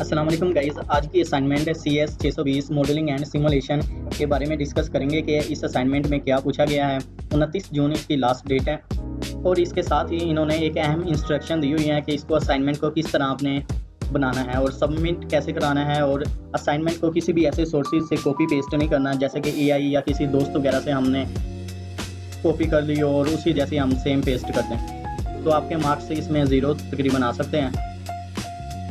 अस्सलाम वालेकुम गाइस। आज की assignment CS 620 modelling and simulation के बारे में डिस्कस करेंगे कि इस असाइनमेंट में क्या पूछा गया है। 29 जून इसकी लास्ट डेट है और इसके साथ ही इन्होंने एक अहम इंस्ट्रक्शन दी हुई है कि इसको असाइनमेंट को किस तरह आपने बनाना है और सबमिट कैसे कराना है, और असाइनमेंट को किसी भी ऐसे सोर्सेज से कॉपी पेस्ट नहीं करना जैसे कि AI या किसी दोस्त वगैरह से हमने कॉपी कर ली और उसी जैसे हम सेम पेस्ट कर दें, तो आपके मार्क्स इसमें ज़ीरो तकरीबन आ सकते हैं।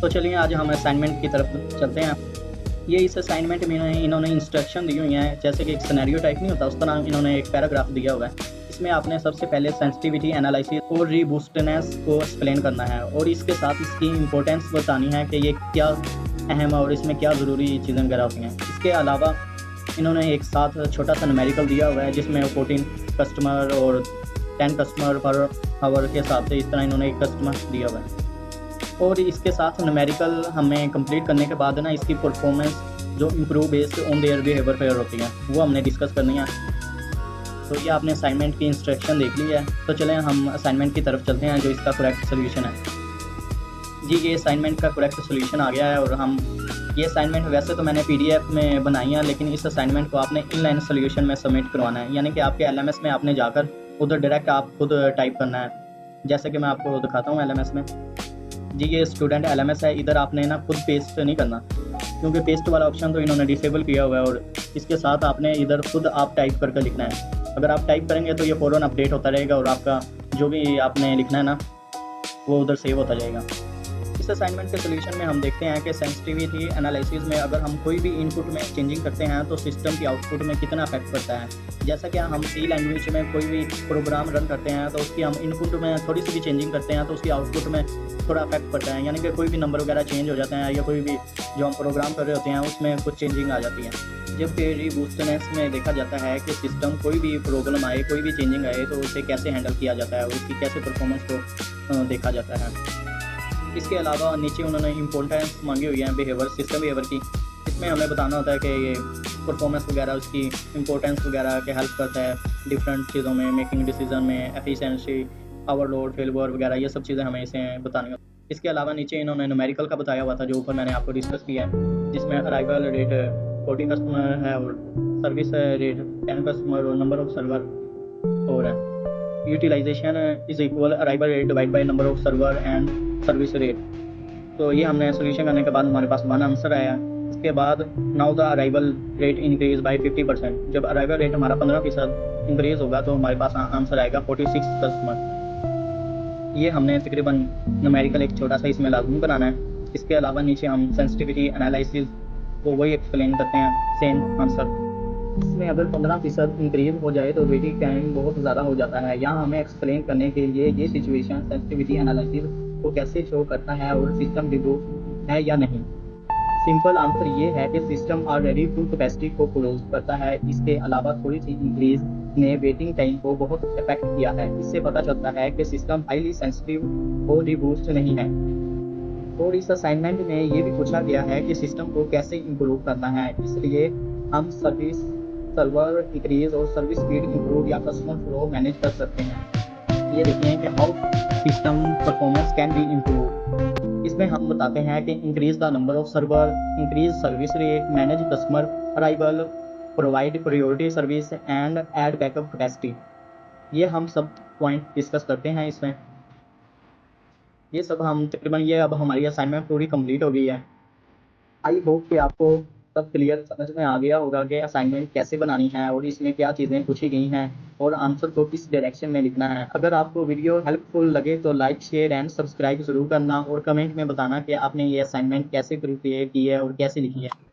तो चलिए आज हम असाइनमेंट की तरफ चलते हैं। ये इस असाइनमेंट में इन्होंने इंस्ट्रक्शन दी हुई हैं, जैसे कि एक सिनेरियो टाइप नहीं होता उस तरह इन्होंने एक पैराग्राफ दिया हुआ है। इसमें आपने सबसे पहले सेंसिटिविटी एनालिसिस और रीबूस्टनेस को एक्सप्लेन करना है और इसके साथ इसकी इंपॉर्टेंस बतानी है कि ये क्या अहम है और इसमें क्या ज़रूरी चीज़ें वगैरह होती हैं। इसके अलावा इन्होंने एक साथ छोटा सा न्यूमेरिकल दिया हुआ है जिसमें 14 कस्टमर और 10 कस्टमर पर आवर के हिसाब से इस तरह इन्होंने एक कस्टमर दिया हुआ है। और इसके साथ न्यूमेरिकल हमें कंप्लीट करने के बाद ना इसकी परफॉर्मेंस जो improve based on their behaviour पर होती है वो हमने डिस्कस करनी है। तो ये आपने असाइनमेंट की इंस्ट्रक्शन देख ली है, तो चलें हम असाइनमेंट की तरफ चलते हैं जो इसका करेक्ट सोल्यूशन है। जी ये असाइनमेंट का करेक्ट सोल्यूशन आ गया है और हम ये असाइनमेंट वैसे तो मैंने PDF में बनाई है, लेकिन इस असाइनमेंट को आपने इनलाइन सोल्यूशन में सबमिट करवाना है, यानी कि आपके LMS में आपने जाकर उधर डायरेक्ट आप खुद टाइप करना है। जैसे कि मैं आपको दिखाता हूँ LMS में। जी ये स्टूडेंट LMS है, इधर आपने ना खुद पेस्ट नहीं करना क्योंकि पेस्ट वाला ऑप्शन तो इन्होंने डिसेबल किया हुआ है, और इसके साथ आपने इधर खुद आप टाइप करके लिखना है। अगर आप टाइप करेंगे तो ये फ़ौरन अपडेट होता रहेगा और आपका जो भी आपने लिखना है ना वो उधर सेव होता जाएगा। इस असाइनमेंट के सोल्यूशन में हम देखते हैं कि सेंसिटिविटी एनालिसिस में अगर हम कोई भी इनपुट में चेंजिंग करते हैं तो सिस्टम की आउटपुट में कितना अफेक्ट पड़ता है। जैसा कि हम C लैंग्वेज में कोई भी प्रोग्राम रन करते हैं तो उसकी हम इनपुट में थोड़ी सी भी चेंजिंग करते हैं तो उसकी आउटपुट में थोड़ा अफेक्ट पड़ता है, यानी कि कोई भी नंबर वगैरह चेंज हो जाते हैं या कोई भी जो हम प्रोग्राम कर रहे होते हैं उसमें कुछ चेंजिंग आ जाती है। जबकि रीबूस्टनेस में देखा जाता है कि सिस्टम कोई भी प्रॉब्लम आए, कोई भी चेंजिंग आए तो उसे कैसे हैंडल किया जाता है और उसकी कैसे परफॉर्मेंस को देखा जाता है। इसके अलावा नीचे उन्होंने इंपॉर्टेंस मांगी हुई है बिहेवियर, सिस्टम बिहेवियर की। इसमें हमें बताना होता है कि ये परफॉर्मेंस वगैरह उसकी इंपॉर्टेंस वगैरह के हेल्प करता है डिफरेंट चीज़ों में, मेकिंग डिसीजन में, एफिशिएंसी, ओवरलोड, फेलियर वगैरह, ये सब चीज़ें हमें इसे बतानी होती है। इसके अलावा नीचे इन्होंने न्यूमेरिकल का बताया हुआ था जो ऊपर मैंने आपको डिस्कस किया है, जिसमें अराइवल रेट 40 कस्टमर है और सर्विस रेट 10 कस्टमर और नंबर ऑफ सर्वर और utilisation is equal arrival rate divide by number of server and service rate. तो ये हमने सोल्यूशन करने के बाद हमारे पास वन आंसर आया। इसके बाद now the arrival rate increase by 50%। जब अराइवल रेट हमारा 15% इंक्रीज होगा तो हमारे पास आंसर आएगा 46 कस्टमर। ये हमने तकरीबन न्यूमेरिकल एक छोटा सा इसमें लाजमी बनाना है। इसके अलावा नीचे हम सेंसिटिविटी एनालिसिस को वही एक्सप्लेन करते हैं, सेम आंसर। इसमें अगर 15% इंक्रीज हो जाए तो वेटिंग टाइम बहुत ज़्यादा हो जाता है। यहाँ हमें एक्सप्लेन करने के लिए ये सिचुएशन सेंसिटिविटी एनालिसिस को कैसे शो करता है और सिस्टम डिबोग है या नहीं। सिंपल आंसर ये है कि सिस्टम ऑलरेडी फुल कैपेसिटी को क्लोज करता है। इसके अलावा थोड़ी सी इंक्रीज ने वेटिंग टाइम को बहुत इफेक्ट किया है। इससे पता चलता है कि सिस्टम हाईली सेंसिटिव और रिबूस्ट नहीं है। और इस असाइनमेंट में ये भी पूछा गया है कि सिस्टम को कैसे इम्प्रूव करना है, इसलिए हम सर्विस सर्वर इंक्रीज और सर्विस स्पीड इंप्रूव या कस्टमर फ्लो मैनेज कर सकते हैं। ये देखते हैं कि how system performance can be improve. इसमें हम बताते हैं कि increase the number of server, increase service rate, manage customer arrival, provide priority service and add backup capacity. ये हम सब पॉइंट डिस्कस करते हैं इसमें। ये सब हम तकरीबन ये अब हमारी असाइनमेंट पूरी कंप्लीट हो गई है। आई होप कि आपको सब क्लियर समझ में आ गया होगा कि असाइनमेंट कैसे बनानी है और इसमें क्या चीज़ें पूछी गई हैं और आंसर को किस डायरेक्शन में लिखना है। अगर आपको वीडियो हेल्पफुल लगे तो लाइक, शेयर एंड सब्सक्राइब ज़रूर करना और कमेंट में बताना कि आपने ये असाइनमेंट कैसे प्रिपेयर की है और कैसे लिखी है।